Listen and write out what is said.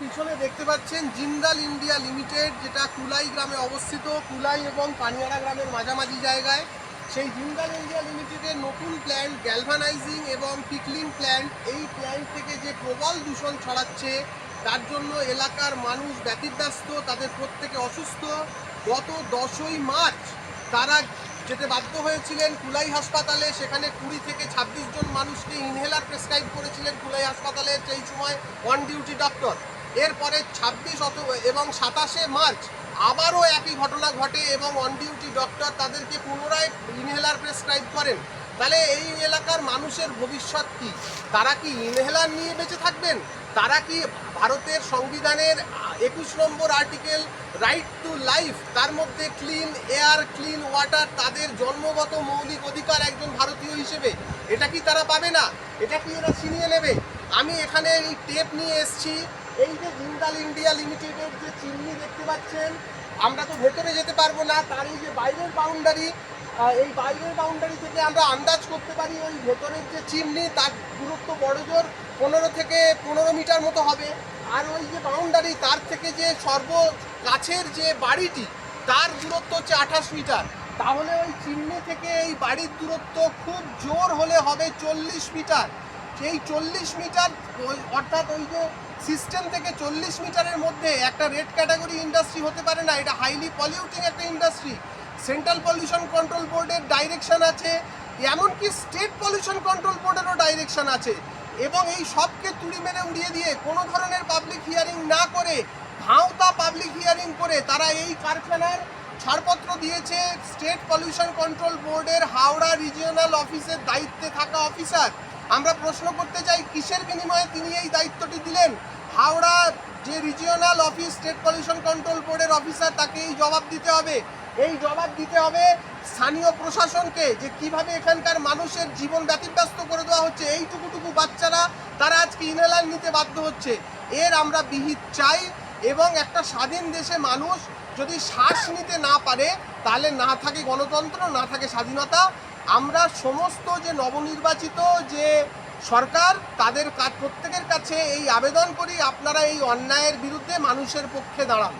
পিছনে দেখতে পাচ্ছেন জিন্দাল ইন্ডিয়া লিমিটেড, যেটা কুলাই গ্রামে অবস্থিত, কুলাই এবং পানিয়ারা গ্রামের মাঝামাঝি জায়গায়। সেই জিন্দাল ইন্ডিয়া লিমিটেডের নতুন প্ল্যান্ট গ্যালভানাইজিং এবং পিকলিং প্ল্যান্ট, এই প্ল্যান্ট থেকে যে প্রবল দূষণ ছড়াচ্ছে তার জন্য এলাকার মানুষ ব্যতিব্যস্ত, তাদের প্রত্যেকে অসুস্থ। গত 10ই মার্চ তারা যেতে বাধ্য হয়েছিলেন কুলাই হাসপাতালে, সেখানে 20 থেকে 26 জন মানুষকে ইনহেলার প্রেসক্রাইব করেছিলেন কুলাই হাসপাতালের সেই সময় অন ডিউটি ডক্টর। এরপরে 26 এবং 27শে মার্চ আবারও একই ঘটনা ঘটে এবং অন ডিউটি ডক্টর তাদেরকে পুনরায় ইনহেলার প্রেসক্রাইব করেন। তাহলে এই এলাকার মানুষের ভবিষ্যৎ কি? তারা কি ইনহেলার নিয়ে বেঁচে থাকবেন? তারা কি ভারতের সংবিধানের 21 নম্বর আর্টিকেল রাইট টু লাইফ, তার মধ্যে ক্লিন এয়ার ক্লিন ওয়াটার তাদের জন্মগত মৌলিক অধিকার একজন ভারতীয় হিসেবে, এটা কি তারা পাবে না? এটা কি এরা ছিনিয়ে নেবে? আমি এখানে এই টেপ নিয়ে এসেছি। এই যে জিন্দাল ইন্ডিয়া লিমিটেডের যে চিমনি দেখতে পাচ্ছেন, আমরা তো ভেতরে যেতে পারবো না, তার এই যে বাইরের বাউন্ডারি, এই বাইরের বাউন্ডারি থেকে আমরা আন্দাজ করতে পারি ওই ভেতরের যে চিমনি তার দূরত্ব বড়জোর 15 থেকে 15 মিটার মতো হবে। আর ওই যে বাউন্ডারি তার থেকে যে কাছের যে বাড়িটি তার দূরত্ব হচ্ছে 28 মিটার। তাহলে ওই চিমনি থেকে এই বাড়ির দূরত্ব খুব জোর হলে হবে 40 মিটার। সেই 40 মিটার অর্থাৎ ওই যে সিস্টেম থেকে 40 মিটারের মধ্যে একটা রেড ক্যাটাগরি ইন্ডাস্ট্রি হতে পারে না, এটা হাইলি পলিউটিং একটা ইন্ডাস্ট্রি। সেন্ট্রাল পলিউশন কন্ট্রোল বোর্ডের ডাইরেকশন আছে, এমনকি স্টেট পলিউশন কন্ট্রোল বোর্ডেরও ডাইরেকশন আছে। এবং এই সবকে তুড়ি মেরে উড়িয়ে দিয়ে কোনো ধরনের পাবলিক হিয়ারিং না করে, ভাঁওতা পাবলিক হিয়ারিং করে তারা এই কারখানার ছাড়পত্র দিয়েছে স্টেট পলিউশন কন্ট্রোল বোর্ডের হাওড়া রিজিওনাল অফিসের দায়িত্বে থাকা অফিসার। আমরা প্রশ্ন করতে চাই, কিসের বিনিময়ে তিনি এই দায়িত্বটি দিলেন? হাওড়া যে regional office state pollution control বোর্ডের অফিসার, তাকে এই জবাব দিতে হবে। এই জবাব দিতে হবে স্থানীয় প্রশাসনকে, যে কিভাবে এখানকার মানুষের জীবন ব্যতিব্যস্ত করে দেওয়া হচ্ছে। এইটুকুটুকু বাচ্চারা তারা আজকে ইনহেলার নিতে বাধ্য হচ্ছে। এর আমরা বিহিত চাই। এবং একটা স্বাধীন দেশে মানুষ যদি শ্বাস নিতে না পারে, তাহলে না থাকে গণতন্ত্র, না থাকে স্বাধীনতা। আমরা সমস্ত যে নবনির্বাচিত যে সরকার, তাদের প্রত্যেকের কাছে এই আবেদন করি, আপনারা এই অন্যায়ের বিরুদ্ধে মানুষের পক্ষে দাঁড়ান।